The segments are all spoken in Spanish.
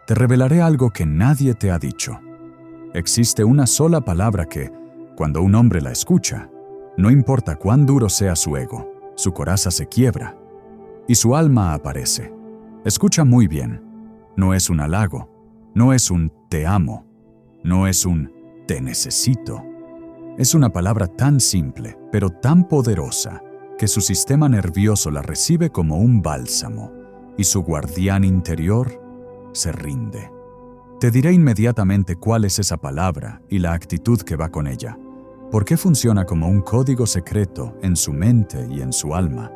Te revelaré algo que nadie te ha dicho. Existe una sola palabra que, cuando un hombre la escucha, no importa cuán duro sea su ego, su coraza se quiebra y su alma aparece. Escucha muy bien. No es un halago, no es un te amo, no es un te necesito. Es una palabra tan simple, pero tan poderosa, que su sistema nervioso la recibe como un bálsamo y su guardián interior se rinde. Te diré inmediatamente cuál es esa palabra y la actitud que va con ella, por qué funciona como un código secreto en su mente y en su alma,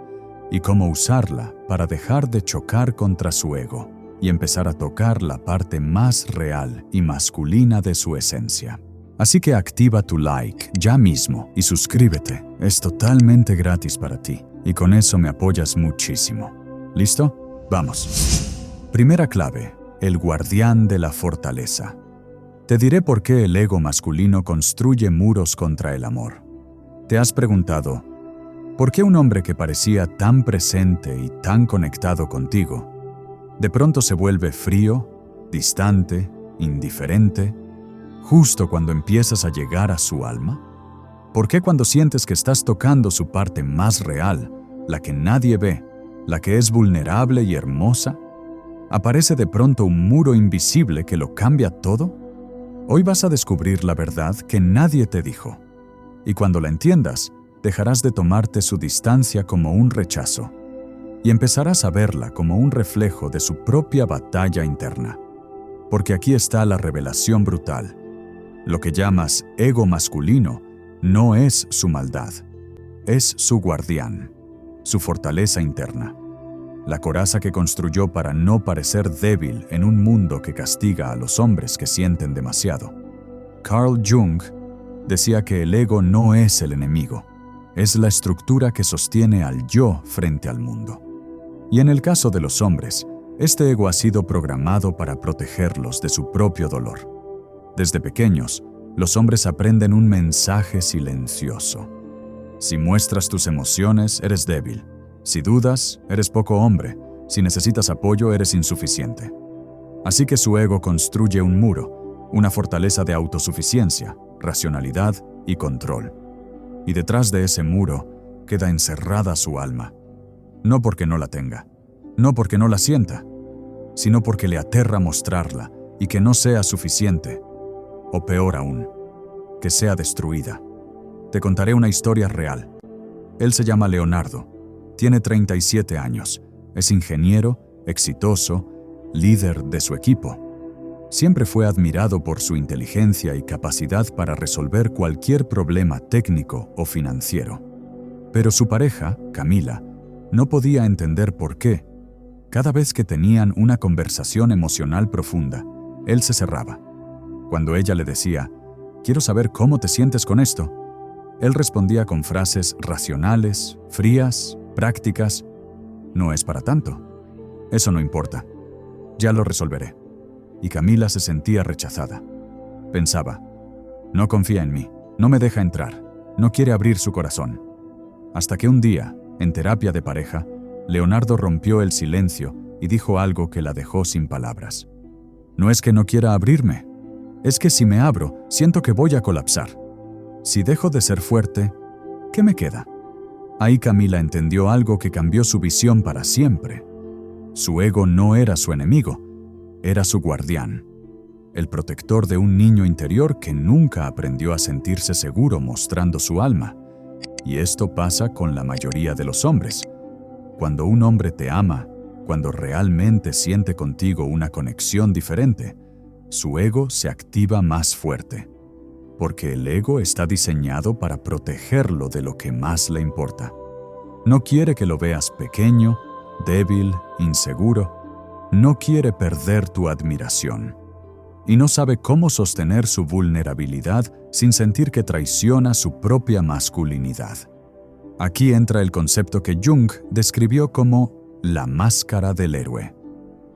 y cómo usarla para dejar de chocar contra su ego y empezar a tocar la parte más real y masculina de su esencia. Así que activa tu like ya mismo y suscríbete. Es totalmente gratis para ti y con eso me apoyas muchísimo. ¿Listo? Vamos. Primera clave: el guardián de la fortaleza. Te diré por qué el ego masculino construye muros contra el amor. ¿Te has preguntado por qué un hombre que parecía tan presente y tan conectado contigo de pronto se vuelve frío, distante, indiferente, justo cuando empiezas a llegar a su alma? ¿Por qué cuando sientes que estás tocando su parte más real, la que nadie ve, la que es vulnerable y hermosa, aparece de pronto un muro invisible que lo cambia todo? Hoy vas a descubrir la verdad que nadie te dijo. Y cuando la entiendas, dejarás de tomarte su distancia como un rechazo y empezarás a verla como un reflejo de su propia batalla interna. Porque aquí está la revelación brutal. Lo que llamas ego masculino no es su maldad, es su guardián, su fortaleza interna, la coraza que construyó para no parecer débil en un mundo que castiga a los hombres que sienten demasiado. Carl Jung decía que el ego no es el enemigo, es la estructura que sostiene al yo frente al mundo. Y en el caso de los hombres, este ego ha sido programado para protegerlos de su propio dolor. Desde pequeños, los hombres aprenden un mensaje silencioso. Si muestras tus emociones, eres débil. Si dudas, eres poco hombre. Si necesitas apoyo, eres insuficiente. Así que su ego construye un muro, una fortaleza de autosuficiencia, racionalidad y control. Y detrás de ese muro queda encerrada su alma. No porque no la tenga, no porque no la sienta, sino porque le aterra mostrarla y que no sea suficiente, o peor aún, que sea destruida. Te contaré una historia real. Él se llama Leonardo, tiene 37 años, es ingeniero, exitoso, líder de su equipo. Siempre fue admirado por su inteligencia y capacidad para resolver cualquier problema técnico o financiero. Pero su pareja, Camila, no podía entender por qué. Cada vez que tenían una conversación emocional profunda, él se cerraba. Cuando ella le decía, «Quiero saber cómo te sientes con esto», él respondía con frases racionales, frías, prácticas. «No es para tanto. Eso no importa. Ya lo resolveré». Y Camila se sentía rechazada. Pensaba, «No confía en mí, no me deja entrar, no quiere abrir su corazón». Hasta que un día, en terapia de pareja, Leonardo rompió el silencio y dijo algo que la dejó sin palabras. «No es que no quiera abrirme, es que si me abro, siento que voy a colapsar. Si dejo de ser fuerte, ¿qué me queda?». Ahí Camila entendió algo que cambió su visión para siempre. Su ego no era su enemigo, era su guardián, el protector de un niño interior que nunca aprendió a sentirse seguro mostrando su alma. Y esto pasa con la mayoría de los hombres. Cuando un hombre te ama, cuando realmente siente contigo una conexión diferente, su ego se activa más fuerte, porque el ego está diseñado para protegerlo de lo que más le importa. No quiere que lo veas pequeño, débil, inseguro. No quiere perder tu admiración. Y no sabe cómo sostener su vulnerabilidad sin sentir que traiciona su propia masculinidad. Aquí entra el concepto que Jung describió como la máscara del héroe.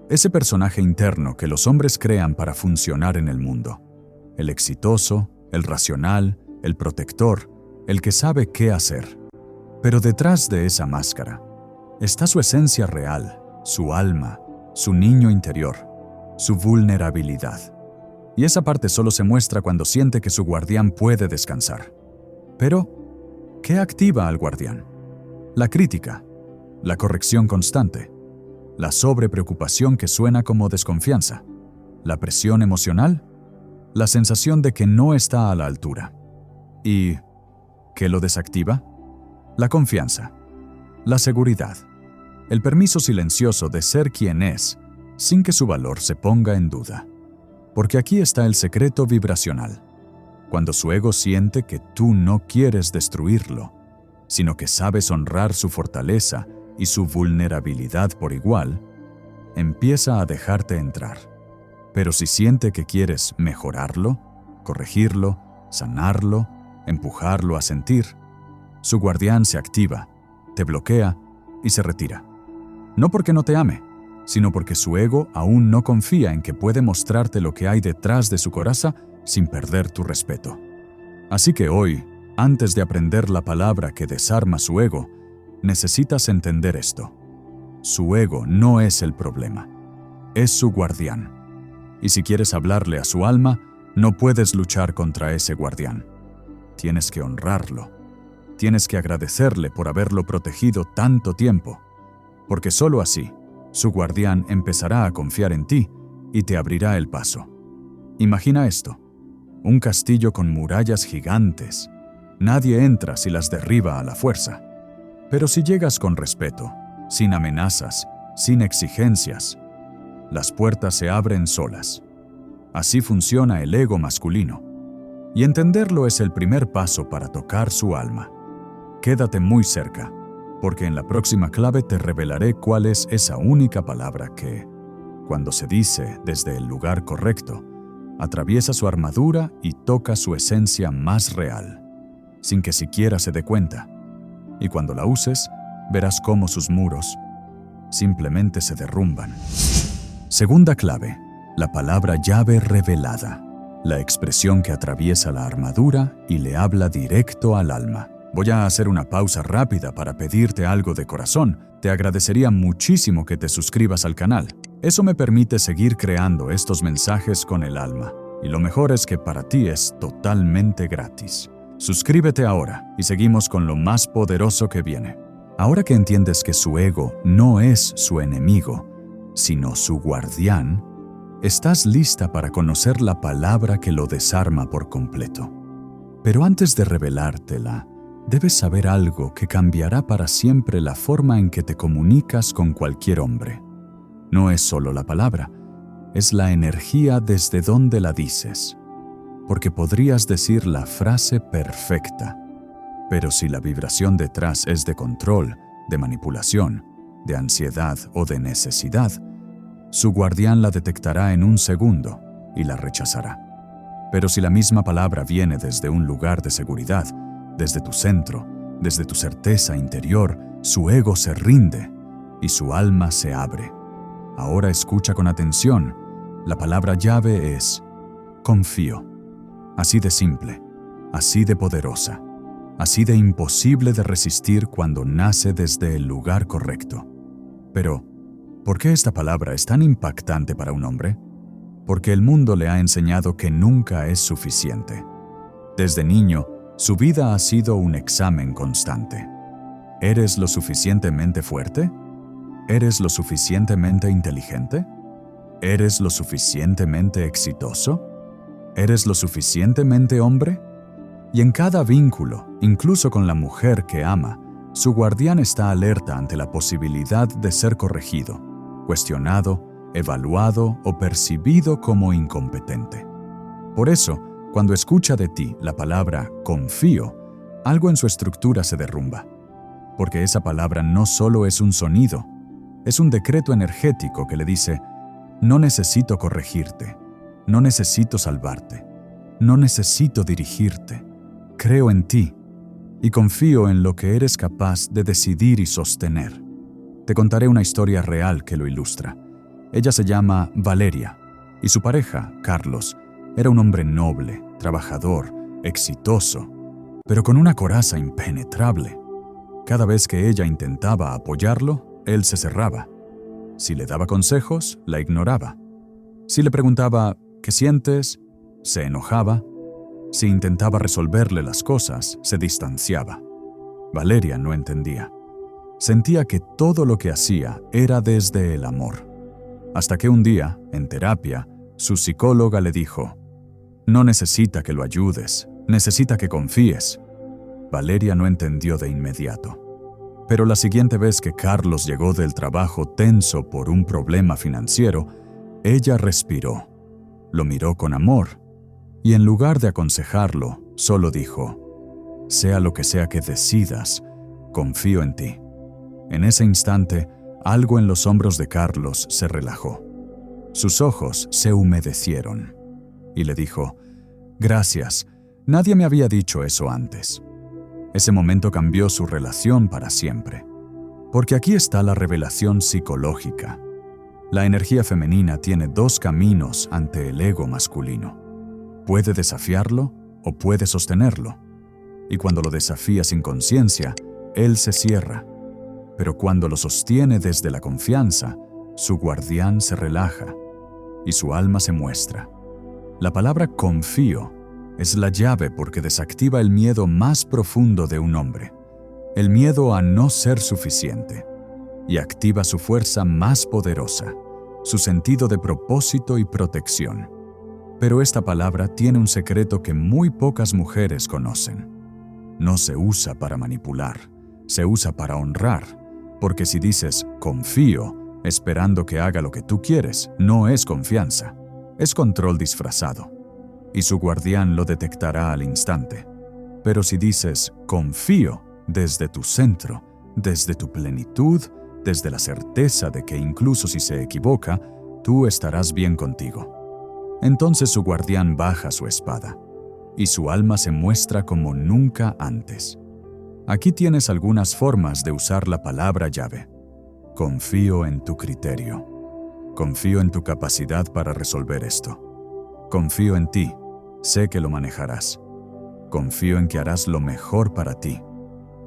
Ese personaje interno que los hombres crean para funcionar en el mundo. El exitoso, el racional, el protector, el que sabe qué hacer. Pero detrás de esa máscara está su esencia real, su alma, su niño interior, su vulnerabilidad. Y esa parte solo se muestra cuando siente que su guardián puede descansar. Pero, ¿qué activa al guardián? La crítica, la corrección constante, la sobrepreocupación que suena como desconfianza, la presión emocional, la sensación de que no está a la altura. ¿Y qué lo desactiva? La confianza, la seguridad, el permiso silencioso de ser quien es, sin que su valor se ponga en duda. Porque aquí está el secreto vibracional. Cuando su ego siente que tú no quieres destruirlo, sino que sabes honrar su fortaleza y su vulnerabilidad por igual, empieza a dejarte entrar. Pero si siente que quieres mejorarlo, corregirlo, sanarlo, empujarlo a sentir, su guardián se activa, te bloquea y se retira. No porque no te ame, sino porque su ego aún no confía en que puede mostrarte lo que hay detrás de su coraza sin perder tu respeto. Así que hoy, antes de aprender la palabra que desarma su ego, necesitas entender esto. Su ego no es el problema, es su guardián. Y si quieres hablarle a su alma, no puedes luchar contra ese guardián. Tienes que honrarlo. Tienes que agradecerle por haberlo protegido tanto tiempo, porque solo así, su guardián empezará a confiar en ti y te abrirá el paso. Imagina esto, un castillo con murallas gigantes. Nadie entra si las derriba a la fuerza. Pero si llegas con respeto, sin amenazas, sin exigencias, las puertas se abren solas. Así funciona el ego masculino. Y entenderlo es el primer paso para tocar su alma. Quédate muy cerca, porque en la próxima clave te revelaré cuál es esa única palabra que, cuando se dice desde el lugar correcto, atraviesa su armadura y toca su esencia más real, sin que siquiera se dé cuenta. Y cuando la uses, verás cómo sus muros simplemente se derrumban. Segunda clave, la palabra llave revelada, la expresión que atraviesa la armadura y le habla directo al alma. Voy a hacer una pausa rápida para pedirte algo de corazón. Te agradecería muchísimo que te suscribas al canal. Eso me permite seguir creando estos mensajes con el alma. Y lo mejor es que para ti es totalmente gratis. Suscríbete ahora y seguimos con lo más poderoso que viene. Ahora que entiendes que su ego no es su enemigo, sino su guardián, estás lista para conocer la palabra que lo desarma por completo. Pero antes de revelártela, debes saber algo que cambiará para siempre la forma en que te comunicas con cualquier hombre. No es solo la palabra, es la energía desde donde la dices. Porque podrías decir la frase perfecta, pero si la vibración detrás es de control, de manipulación, de ansiedad o de necesidad, su guardián la detectará en un segundo y la rechazará. Pero si la misma palabra viene desde un lugar de seguridad, desde tu centro, desde tu certeza interior, su ego se rinde y su alma se abre. Ahora escucha con atención. La palabra llave es confío. Así de simple, así de poderosa, así de imposible de resistir cuando nace desde el lugar correcto. Pero, ¿por qué esta palabra es tan impactante para un hombre? Porque el mundo le ha enseñado que nunca es suficiente. Desde niño, su vida ha sido un examen constante. ¿Eres lo suficientemente fuerte? ¿Eres lo suficientemente inteligente? ¿Eres lo suficientemente exitoso? ¿Eres lo suficientemente hombre? Y en cada vínculo, incluso con la mujer que ama, su guardián está alerta ante la posibilidad de ser corregido, cuestionado, evaluado o percibido como incompetente. Por eso, cuando escucha de ti la palabra confío, algo en su estructura se derrumba. Porque esa palabra no solo es un sonido, es un decreto energético que le dice: no necesito corregirte, no necesito salvarte, no necesito dirigirte. Creo en ti y confío en lo que eres capaz de decidir y sostener. Te contaré una historia real que lo ilustra. Ella se llama Valeria y su pareja, Carlos, era un hombre noble, trabajador, exitoso, pero con una coraza impenetrable. Cada vez que ella intentaba apoyarlo, él se cerraba. Si le daba consejos, la ignoraba. Si le preguntaba ¿qué sientes?, se enojaba. Si intentaba resolverle las cosas, se distanciaba. Valeria no entendía. Sentía que todo lo que hacía era desde el amor. Hasta que un día, en terapia, su psicóloga le dijo: «No necesita que lo ayudes, necesita que confíes». Valeria no entendió de inmediato. Pero la siguiente vez que Carlos llegó del trabajo tenso por un problema financiero, ella respiró, lo miró con amor y en lugar de aconsejarlo, solo dijo: «Sea lo que sea que decidas, confío en ti». En ese instante, algo en los hombros de Carlos se relajó. Sus ojos se humedecieron y le dijo: «Gracias, nadie me había dicho eso antes». Ese momento cambió su relación para siempre. Porque aquí está la revelación psicológica. La energía femenina tiene dos caminos ante el ego masculino. Puede desafiarlo o puede sostenerlo. Y cuando lo desafía sin conciencia, él se cierra. Pero cuando lo sostiene desde la confianza, su guardián se relaja y su alma se muestra. La palabra confío es la llave porque desactiva el miedo más profundo de un hombre, el miedo a no ser suficiente, y activa su fuerza más poderosa, su sentido de propósito y protección. Pero esta palabra tiene un secreto que muy pocas mujeres conocen. No se usa para manipular, se usa para honrar, porque si dices confío, esperando que haga lo que tú quieres, no es confianza, es control disfrazado. Y su guardián lo detectará al instante. Pero si dices confío desde tu centro, desde tu plenitud, desde la certeza de que incluso si se equivoca, tú estarás bien contigo. Entonces su guardián baja su espada y su alma se muestra como nunca antes. Aquí tienes algunas formas de usar la palabra llave. Confío en tu criterio. Confío en tu capacidad para resolver esto. Confío en ti. Sé que lo manejarás. Confío en que harás lo mejor para ti.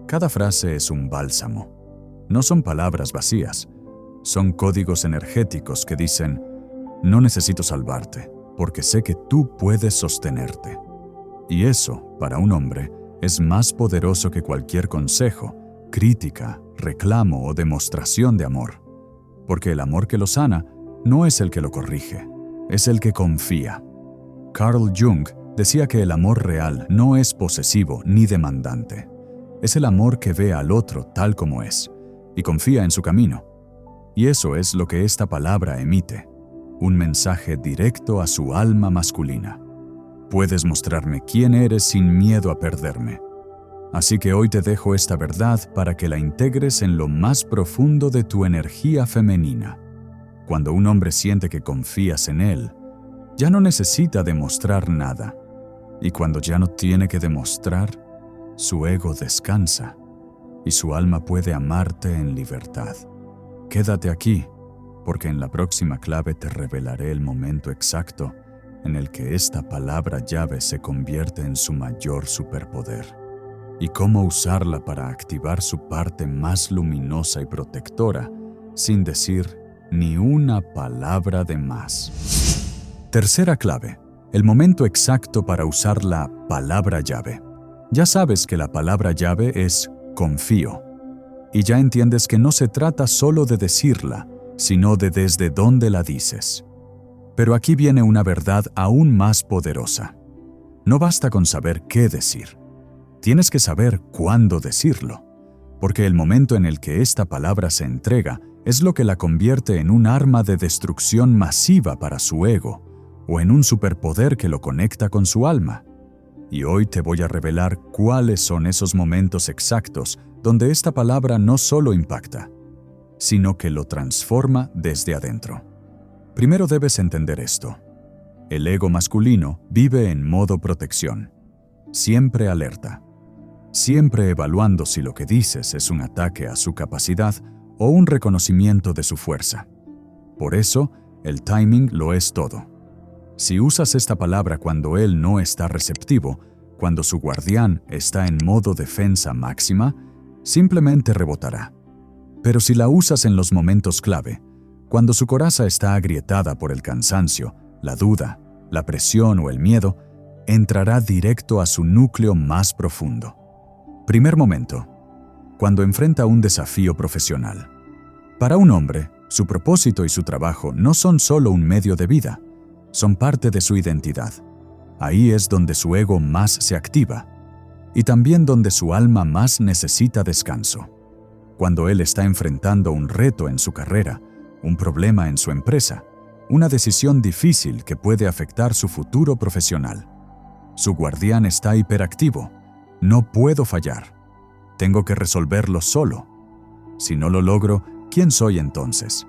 Cada frase es un bálsamo. No son palabras vacías. Son códigos energéticos que dicen: no necesito salvarte, porque sé que tú puedes sostenerte. Y eso, para un hombre, es más poderoso que cualquier consejo, crítica, reclamo o demostración de amor. Porque el amor que lo sana no es el que lo corrige, es el que confía. Carl Jung decía que el amor real no es posesivo ni demandante. Es el amor que ve al otro tal como es y confía en su camino. Y eso es lo que esta palabra emite, un mensaje directo a su alma masculina. Puedes mostrarme quién eres sin miedo a perderme. Así que hoy te dejo esta verdad para que la integres en lo más profundo de tu energía femenina. Cuando un hombre siente que confías en él, ya no necesita demostrar nada. Y cuando ya no tiene que demostrar, su ego descansa y su alma puede amarte en libertad. Quédate aquí, porque en la próxima clave te revelaré el momento exacto en el que esta palabra llave se convierte en su mayor superpoder y cómo usarla para activar su parte más luminosa y protectora sin decir ni una palabra de más. Tercera clave, el momento exacto para usar la palabra llave. Ya sabes que la palabra llave es confío, y ya entiendes que no se trata solo de decirla, sino de desde dónde la dices. Pero aquí viene una verdad aún más poderosa. No basta con saber qué decir. Tienes que saber cuándo decirlo, porque el momento en el que esta palabra se entrega es lo que la convierte en un arma de destrucción masiva para su ego, o en un superpoder que lo conecta con su alma. Y hoy te voy a revelar cuáles son esos momentos exactos donde esta palabra no solo impacta, sino que lo transforma desde adentro. Primero debes entender esto. El ego masculino vive en modo protección, siempre alerta, siempre evaluando si lo que dices es un ataque a su capacidad o un reconocimiento de su fuerza. Por eso, el timing lo es todo. Si usas esta palabra cuando él no está receptivo, cuando su guardián está en modo defensa máxima, simplemente rebotará. Pero si la usas en los momentos clave, Cuando su coraza está agrietada por el cansancio, la duda, la presión o el miedo, entrará directo a su núcleo más profundo. Primer momento, cuando enfrenta un desafío profesional. Para un hombre, su propósito y su trabajo no son solo un medio de vida, son parte de su identidad. Ahí es donde su ego más se activa y también donde su alma más necesita descanso. Cuando él está enfrentando un reto en su carrera, un problema en su empresa, una decisión difícil que puede afectar su futuro profesional. Su guardián está hiperactivo. No puedo fallar. Tengo que resolverlo solo. Si no lo logro, ¿quién soy entonces?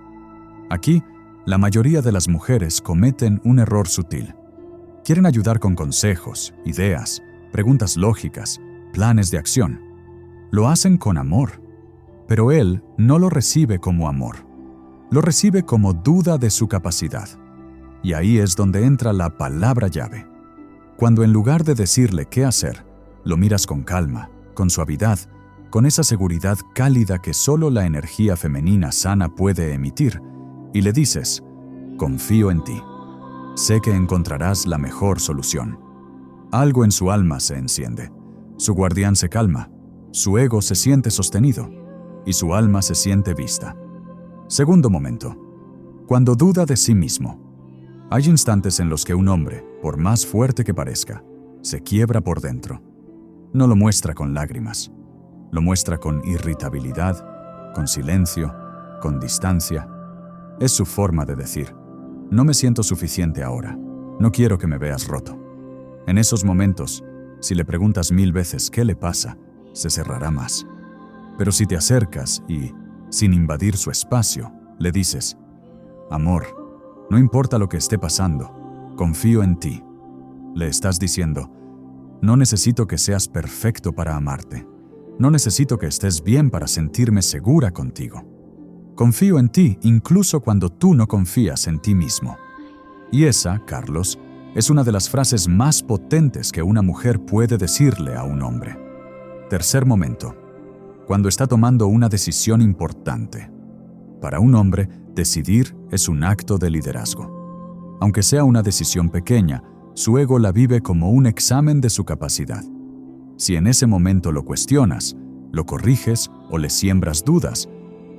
Aquí, la mayoría de las mujeres cometen un error sutil. Quieren ayudar con consejos, ideas, preguntas lógicas, planes de acción. Lo hacen con amor, pero él no lo recibe como amor. Lo recibe como duda de su capacidad. Y ahí es donde entra la palabra llave. Cuando en lugar de decirle qué hacer, lo miras con calma, con suavidad, con esa seguridad cálida que solo la energía femenina sana puede emitir, y le dices, confío en ti. Sé que encontrarás la mejor solución. Algo en su alma se enciende. Su guardián se calma, su ego se siente sostenido y su alma se siente vista. Segundo momento. Cuando duda de sí mismo. Hay instantes en los que un hombre, por más fuerte que parezca, se quiebra por dentro. No lo muestra con lágrimas. Lo muestra con irritabilidad, con silencio, con distancia. Es su forma de decir, no me siento suficiente ahora, no quiero que me veas roto. En esos momentos, si le preguntas 1000 veces qué le pasa, se cerrará más. Pero si te acercas y, sin invadir su espacio, le dices, amor, no importa lo que esté pasando, confío en ti. Le estás diciendo, no necesito que seas perfecto para amarte. No necesito que estés bien para sentirme segura contigo. Confío en ti incluso cuando tú no confías en ti mismo. Y esa, Carlos, es una de las frases más potentes que una mujer puede decirle a un hombre. Tercer momento. Cuando está tomando una decisión importante. Para un hombre, decidir es un acto de liderazgo. Aunque sea una decisión pequeña, su ego la vive como un examen de su capacidad. Si en ese momento lo cuestionas, lo corriges o le siembras dudas,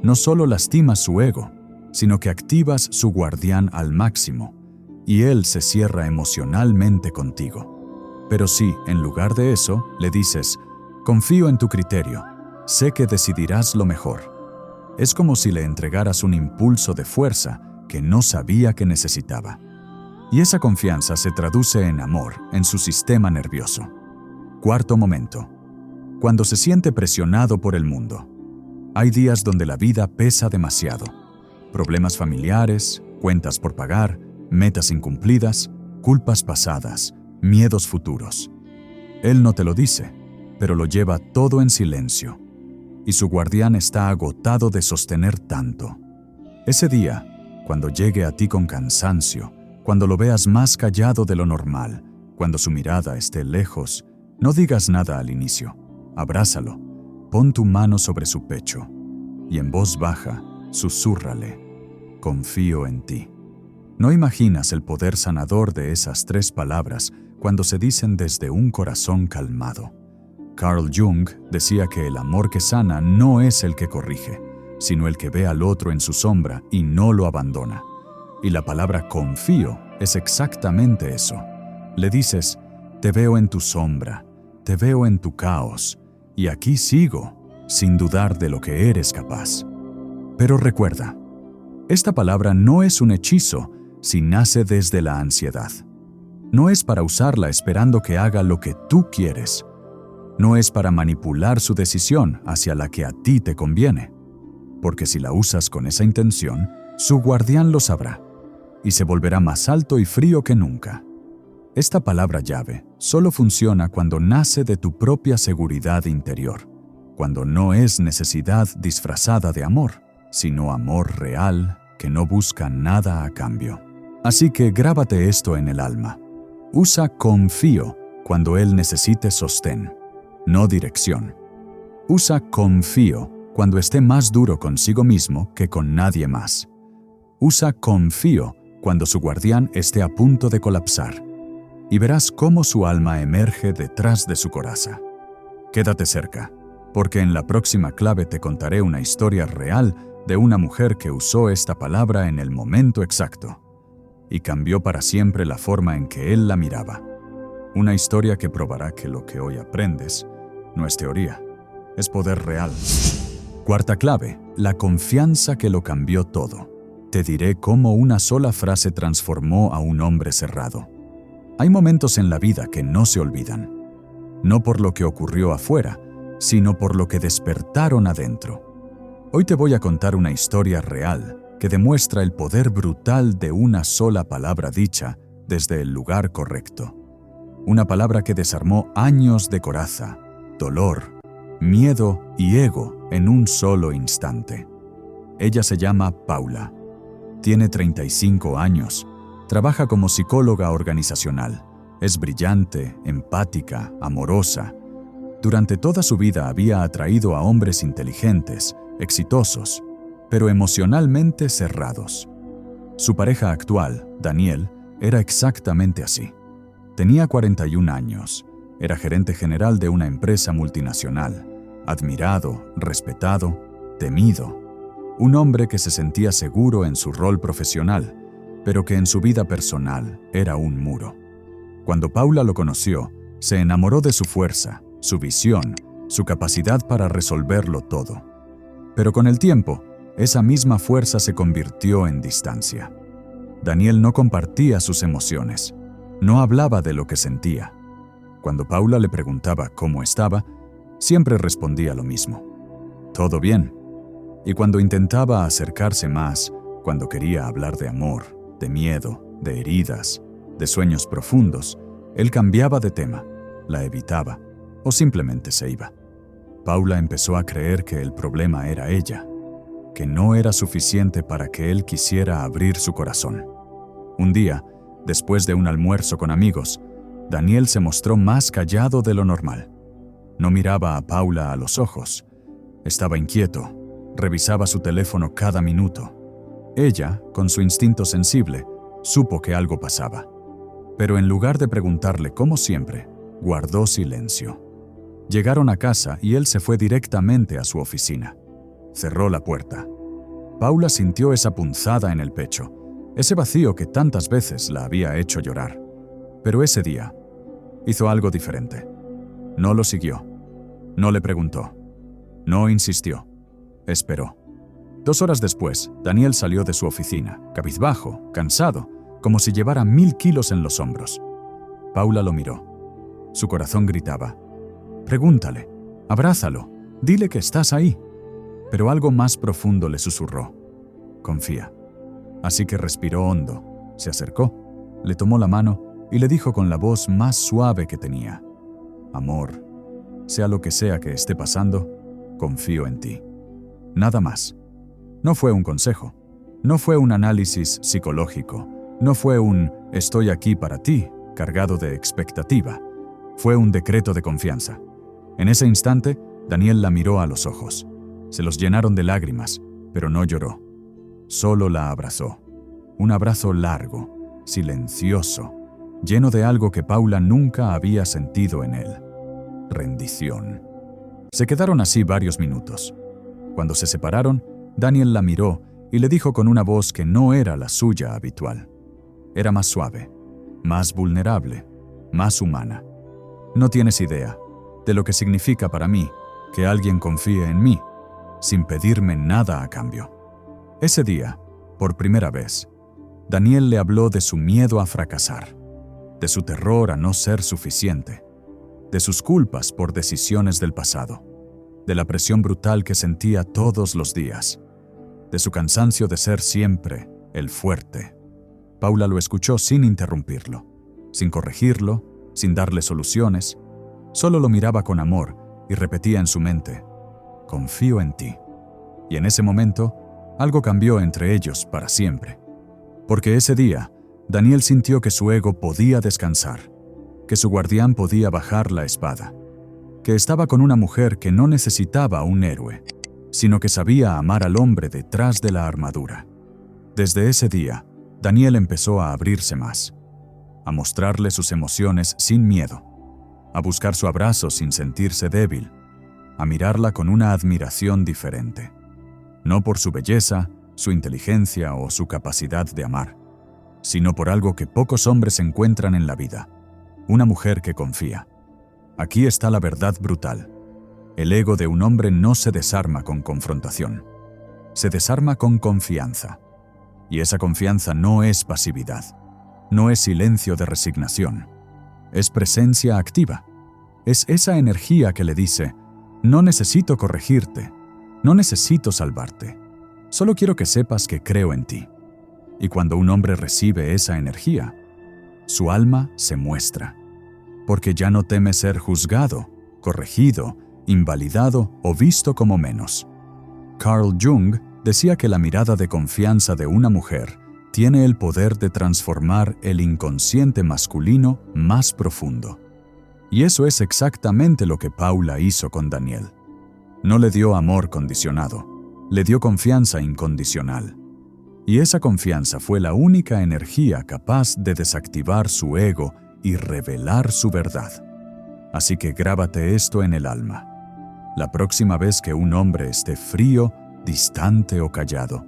no solo lastimas su ego, sino que activas su guardián al máximo, y él se cierra emocionalmente contigo. Pero si, en lugar de eso, le dices, confío en tu criterio, sé que decidirás lo mejor. Es como si le entregaras un impulso de fuerza que no sabía que necesitaba. Y esa confianza se traduce en amor en su sistema nervioso. Cuarto momento. Cuando se siente presionado por el mundo. Hay días donde la vida pesa demasiado. Problemas familiares, cuentas por pagar, metas incumplidas, culpas pasadas, miedos futuros. Él no te lo dice, pero lo lleva todo en silencio. Y su guardián está agotado de sostener tanto. Ese día, cuando llegue a ti con cansancio, cuando lo veas más callado de lo normal, cuando su mirada esté lejos, no digas nada al inicio. Abrázalo, pon tu mano sobre su pecho y en voz baja, susúrrale, confío en ti. No imaginas el poder sanador de esas 3 palabras cuando se dicen desde un corazón calmado. Carl Jung decía que el amor que sana no es el que corrige, sino el que ve al otro en su sombra y no lo abandona. Y la palabra confío es exactamente eso. Le dices, te veo en tu sombra, te veo en tu caos, y aquí sigo, sin dudar de lo que eres capaz. Pero recuerda, esta palabra no es un hechizo si nace desde la ansiedad. No es para usarla esperando que haga lo que tú quieres. No es para manipular su decisión hacia la que a ti te conviene. Porque si la usas con esa intención, su guardián lo sabrá y se volverá más alto y frío que nunca. Esta palabra llave solo funciona cuando nace de tu propia seguridad interior, cuando no es necesidad disfrazada de amor, sino amor real que no busca nada a cambio. Así que grábate esto en el alma. Usa confío cuando él necesite sostén, no dirección. Usa confío cuando esté más duro consigo mismo que con nadie más. Usa confío cuando su guardián esté a punto de colapsar, y verás cómo su alma emerge detrás de su coraza. Quédate cerca, porque en la próxima clave te contaré una historia real de una mujer que usó esta palabra en el momento exacto y cambió para siempre la forma en que él la miraba. Una historia que probará que lo que hoy aprendes no es teoría, es poder real. Cuarta clave, la confianza que lo cambió todo. Te diré cómo una sola frase transformó a un hombre cerrado. Hay momentos en la vida que no se olvidan, no por lo que ocurrió afuera, sino por lo que despertaron adentro. Hoy te voy a contar una historia real que demuestra el poder brutal de una sola palabra dicha desde el lugar correcto. Una palabra que desarmó años de coraza, dolor, miedo y ego en un solo instante. Ella se llama Paula. Tiene 35 años. Trabaja como psicóloga organizacional. Es brillante, empática, amorosa. Durante toda su vida había atraído a hombres inteligentes, exitosos, pero emocionalmente cerrados. Su pareja actual, Daniel, era exactamente así. Tenía 41 años. Era gerente general de una empresa multinacional. Admirado, respetado, temido. Un hombre que se sentía seguro en su rol profesional, pero que en su vida personal era un muro. Cuando Paula lo conoció, se enamoró de su fuerza, su visión, su capacidad para resolverlo todo. Pero con el tiempo, esa misma fuerza se convirtió en distancia. Daniel no compartía sus emociones, no hablaba de lo que sentía. Cuando Paula le preguntaba cómo estaba, siempre respondía lo mismo: todo bien. Y cuando intentaba acercarse más, cuando quería hablar de amor, de miedo, de heridas, de sueños profundos, él cambiaba de tema, la evitaba o simplemente se iba. Paula empezó a creer que el problema era ella, que no era suficiente para que él quisiera abrir su corazón. Un día, después de un almuerzo con amigos, Daniel se mostró más callado de lo normal. No miraba a Paula a los ojos. Estaba inquieto, revisaba su teléfono cada minuto. Ella, con su instinto sensible, supo que algo pasaba. Pero en lugar de preguntarle como siempre, guardó silencio. Llegaron a casa y él se fue directamente a su oficina. Cerró la puerta. Paula sintió esa punzada en el pecho, ese vacío que tantas veces la había hecho llorar. Pero ese día, hizo algo diferente. No lo siguió. No le preguntó. No insistió. Esperó. 2 horas después, Daniel salió de su oficina, cabizbajo, cansado, como si llevara 1000 kilos en los hombros. Paula lo miró. Su corazón gritaba: pregúntale, abrázalo, dile que estás ahí. Pero algo más profundo le susurró: confía. Así que respiró hondo, se acercó, le tomó la mano y le dijo con la voz más suave que tenía: amor, sea lo que sea que esté pasando, confío en ti. Nada más. No fue un consejo, no fue un análisis psicológico, no fue un estoy aquí para ti, cargado de expectativa. Fue un decreto de confianza. En ese instante, Daniel la miró a los ojos. Se los llenaron de lágrimas, pero no lloró. Solo la abrazó. Un abrazo largo, silencioso, lleno de algo que Paula nunca había sentido en él: rendición. Se quedaron así varios minutos. Cuando se separaron, Daniel la miró y le dijo con una voz que no era la suya habitual. Era más suave, más vulnerable, más humana. No tienes idea de lo que significa para mí que alguien confíe en mí, sin pedirme nada a cambio. Ese día, por primera vez, Daniel le habló de su miedo a fracasar, de su terror a no ser suficiente, de sus culpas por decisiones del pasado, de la presión brutal que sentía todos los días, de su cansancio de ser siempre el fuerte. Paula lo escuchó sin interrumpirlo, sin corregirlo, sin darle soluciones. Solo lo miraba con amor y repetía en su mente: confío en ti. Y en ese momento, algo cambió entre ellos para siempre. Porque ese día, Daniel sintió que su ego podía descansar, que su guardián podía bajar la espada, que estaba con una mujer que no necesitaba un héroe, sino que sabía amar al hombre detrás de la armadura. Desde ese día, Daniel empezó a abrirse más, a mostrarle sus emociones sin miedo, a buscar su abrazo sin sentirse débil, a mirarla con una admiración diferente, no por su belleza, su inteligencia o su capacidad de amar, sino por algo que pocos hombres encuentran en la vida, una mujer que confía. Aquí está la verdad brutal. El ego de un hombre no se desarma con confrontación, se desarma con confianza. Y esa confianza no es pasividad, no es silencio de resignación, es presencia activa. Es esa energía que le dice: no necesito corregirte, no necesito salvarte, solo quiero que sepas que creo en ti. Y cuando un hombre recibe esa energía, su alma se muestra, porque ya no teme ser juzgado, corregido, invalidado o visto como menos. Carl Jung decía que la mirada de confianza de una mujer tiene el poder de transformar el inconsciente masculino más profundo. Y eso es exactamente lo que Paula hizo con Daniel. No le dio amor condicionado, le dio confianza incondicional. Y esa confianza fue la única energía capaz de desactivar su ego y revelar su verdad. Así que grábate esto en el alma. La próxima vez que un hombre esté frío, distante o callado,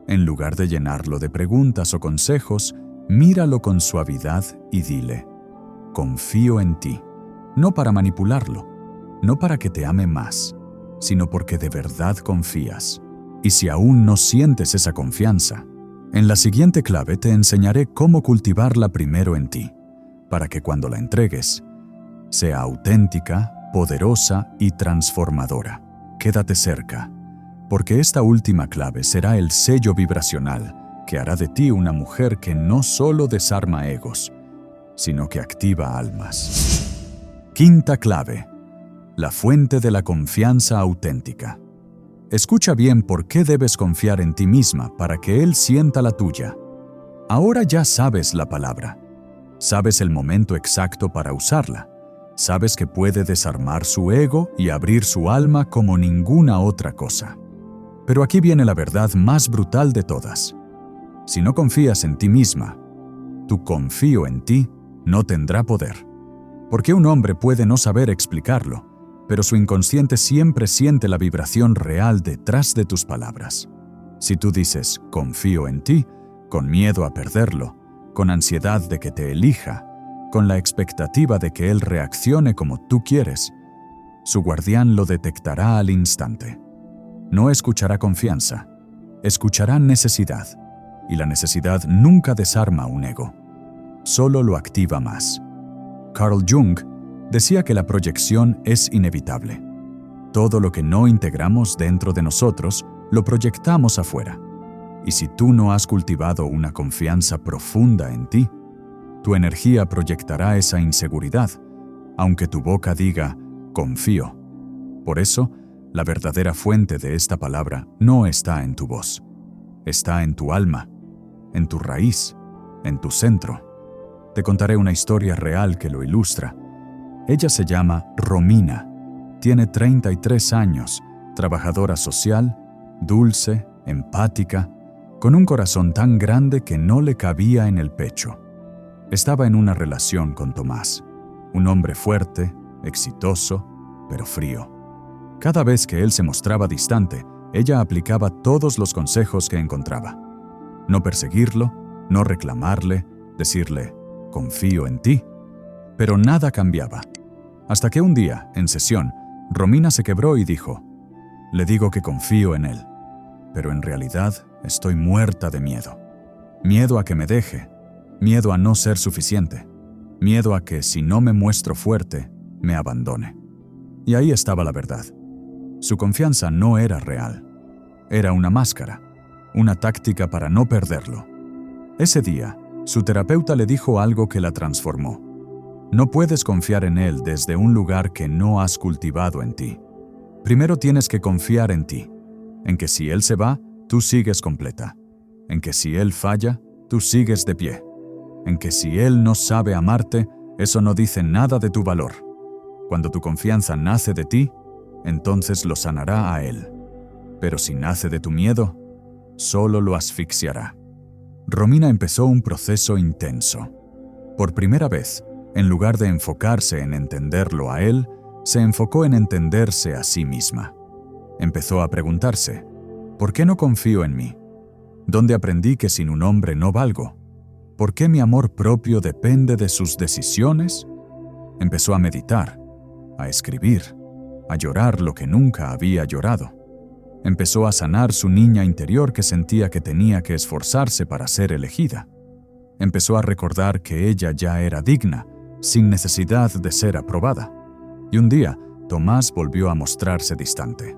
en lugar de llenarlo de preguntas o consejos, míralo con suavidad y dile: confío en ti, no para manipularlo, no para que te ame más, sino porque de verdad confías. Y si aún no sientes esa confianza, en la siguiente clave te enseñaré cómo cultivarla primero en ti, para que cuando la entregues, sea auténtica, poderosa y transformadora. Quédate cerca, porque esta última clave será el sello vibracional que hará de ti una mujer que no solo desarma egos, sino que activa almas. Quinta clave: la fuente de la confianza auténtica. Escucha bien por qué debes confiar en ti misma para que él sienta la tuya. Ahora ya sabes la palabra, sabes el momento exacto para usarla, sabes que puede desarmar su ego y abrir su alma como ninguna otra cosa. Pero aquí viene la verdad más brutal de todas. Si no confías en ti misma, tu confío en ti no tendrá poder. Porque un hombre puede no saber explicarlo, pero su inconsciente siempre siente la vibración real detrás de tus palabras. Si tú dices confío en ti, con miedo a perderlo, con ansiedad de que te elija, con la expectativa de que él reaccione como tú quieres, su guardián lo detectará al instante. No escuchará confianza, escuchará necesidad, y la necesidad nunca desarma un ego, solo lo activa más. Carl Jung decía que la proyección es inevitable. Todo lo que no integramos dentro de nosotros, lo proyectamos afuera. Y si tú no has cultivado una confianza profunda en ti, tu energía proyectará esa inseguridad, aunque tu boca diga confío. Por eso, la verdadera fuente de esta palabra no está en tu voz, está en tu alma, en tu raíz, en tu centro. Te contaré una historia real que lo ilustra. Ella se llama Romina, tiene 33 años, trabajadora social, dulce, empática, con un corazón tan grande que no le cabía en el pecho. Estaba en una relación con Tomás, un hombre fuerte, exitoso, pero frío. Cada vez que él se mostraba distante, ella aplicaba todos los consejos que encontraba. No perseguirlo, no reclamarle, decirle, confío en ti. Pero nada cambiaba. Hasta que un día, en sesión, Romina se quebró y dijo, le digo que confío en él, pero en realidad estoy muerta de miedo. Miedo a que me deje, miedo a no ser suficiente, miedo a que si no me muestro fuerte, me abandone. Y ahí estaba la verdad. Su confianza no era real. Era una máscara, una táctica para no perderlo. Ese día, su terapeuta le dijo algo que la transformó. No puedes confiar en él desde un lugar que no has cultivado en ti. Primero tienes que confiar en ti, en que si él se va, tú sigues completa, en que si él falla, tú sigues de pie, en que si él no sabe amarte, eso no dice nada de tu valor. Cuando tu confianza nace de ti, entonces lo sanará a él. Pero si nace de tu miedo, solo lo asfixiará. Romina empezó un proceso intenso. Por primera vez, en lugar de enfocarse en entenderlo a él, se enfocó en entenderse a sí misma. Empezó a preguntarse, ¿por qué no confío en mí? ¿Dónde aprendí que sin un hombre no valgo? ¿Por qué mi amor propio depende de sus decisiones? Empezó a meditar, a escribir, a llorar lo que nunca había llorado. Empezó a sanar su niña interior que sentía que tenía que esforzarse para ser elegida. Empezó a recordar que ella ya era digna, sin necesidad de ser aprobada. Y un día, Tomás volvió a mostrarse distante.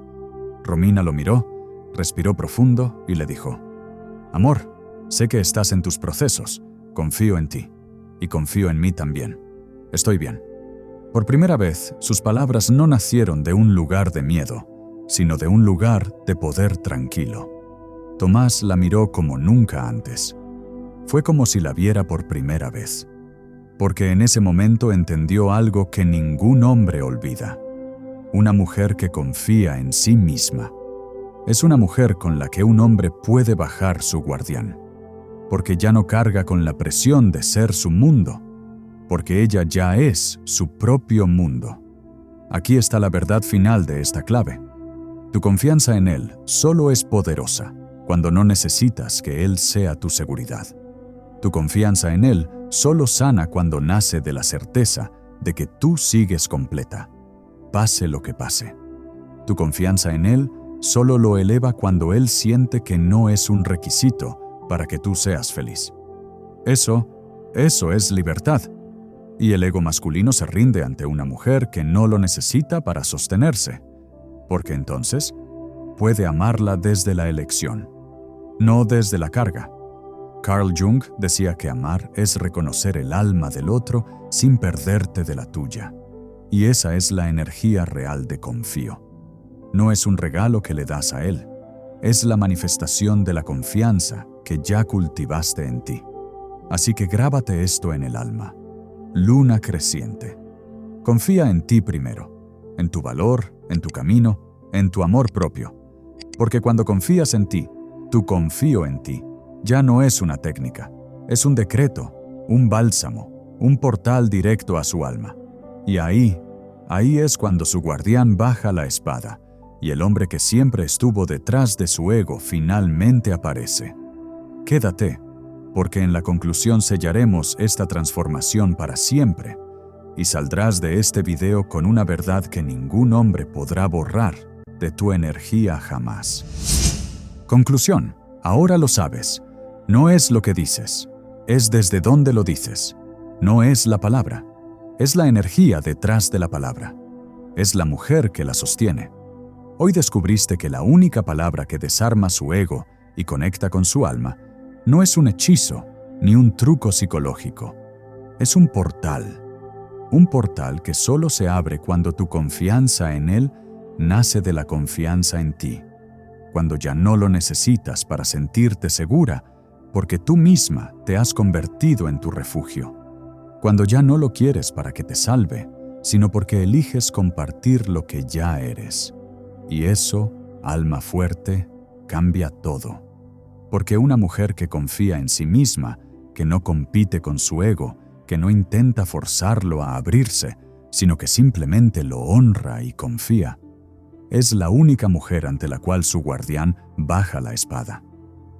Romina lo miró, respiró profundo y le dijo, «Amor, sé que estás en tus procesos, confío en ti, y confío en mí también. Estoy bien». Por primera vez, sus palabras no nacieron de un lugar de miedo, sino de un lugar de poder tranquilo. Tomás la miró como nunca antes. Fue como si la viera por primera vez, porque en ese momento entendió algo que ningún hombre olvida. Una mujer que confía en sí misma. Es una mujer con la que un hombre puede bajar su guardián, porque ya no carga con la presión de ser su mundo, porque ella ya es su propio mundo. Aquí está la verdad final de esta clave. Tu confianza en él solo es poderosa cuando no necesitas que él sea tu seguridad. Tu confianza en él solo sana cuando nace de la certeza de que tú sigues completa, pase lo que pase. Tu confianza en él solo lo eleva cuando él siente que no es un requisito para que tú seas feliz. Eso es libertad. Y el ego masculino se rinde ante una mujer que no lo necesita para sostenerse, porque entonces puede amarla desde la elección, no desde la carga. Carl Jung decía que amar es reconocer el alma del otro sin perderte de la tuya. Y esa es la energía real de confío. No es un regalo que le das a él, es la manifestación de la confianza que ya cultivaste en ti. Así que grábate esto en el alma. Luna creciente. Confía en ti primero, en tu valor, en tu camino, en tu amor propio. Porque cuando confías en ti, tu confío en ti, ya no es una técnica, es un decreto, un bálsamo, un portal directo a su alma. Y ahí es cuando su guardián baja la espada, y el hombre que siempre estuvo detrás de su ego finalmente aparece. Quédate, porque en la conclusión sellaremos esta transformación para siempre, y saldrás de este video con una verdad que ningún hombre podrá borrar de tu energía jamás. Conclusión, ahora lo sabes. No es lo que dices, es desde dónde lo dices. No es la palabra, es la energía detrás de la palabra. Es la mujer que la sostiene. Hoy descubriste que la única palabra que desarma su ego y conecta con su alma no es un hechizo ni un truco psicológico. Es un portal que solo se abre cuando tu confianza en él nace de la confianza en ti, cuando ya no lo necesitas para sentirte segura, porque tú misma te has convertido en tu refugio, cuando ya no lo quieres para que te salve, sino porque eliges compartir lo que ya eres. Y eso, alma fuerte, cambia todo. Porque una mujer que confía en sí misma, que no compite con su ego, que no intenta forzarlo a abrirse, sino que simplemente lo honra y confía, es la única mujer ante la cual su guardián baja la espada.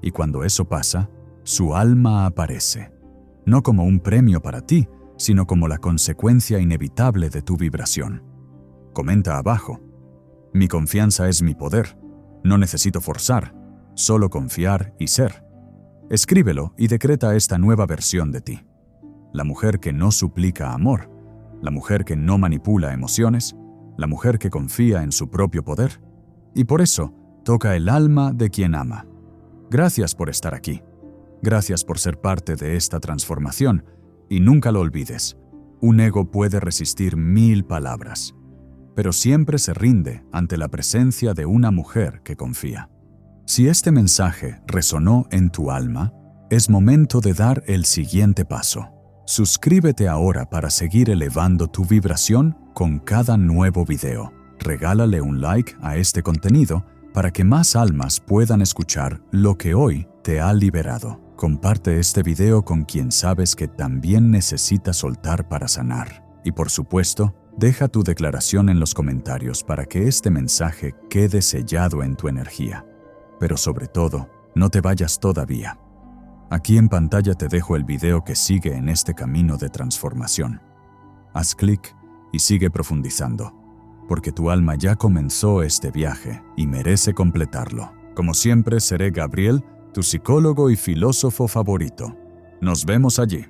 Y cuando eso pasa, su alma aparece, no como un premio para ti, sino como la consecuencia inevitable de tu vibración. Comenta abajo: mi confianza es mi poder, no necesito forzar, solo confiar y ser. Escríbelo y decreta esta nueva versión de ti. La mujer que no suplica amor, la mujer que no manipula emociones, la mujer que confía en su propio poder. Y por eso, toca el alma de quien ama. Gracias por estar aquí. Gracias por ser parte de esta transformación. Y nunca lo olvides, un ego puede resistir 1000 palabras, pero siempre se rinde ante la presencia de una mujer que confía. Si este mensaje resonó en tu alma, es momento de dar el siguiente paso. Suscríbete ahora para seguir elevando tu vibración con cada nuevo video. Regálale un like a este contenido para que más almas puedan escuchar lo que hoy te ha liberado. Comparte este video con quien sabes que también necesita soltar para sanar. Y por supuesto, deja tu declaración en los comentarios para que este mensaje quede sellado en tu energía. Pero sobre todo, no te vayas todavía. Aquí en pantalla te dejo el video que sigue en este camino de transformación. Haz clic y sigue profundizando, porque tu alma ya comenzó este viaje y merece completarlo. Como siempre, seré Gabriel, tu psicólogo y filósofo favorito. Nos vemos allí.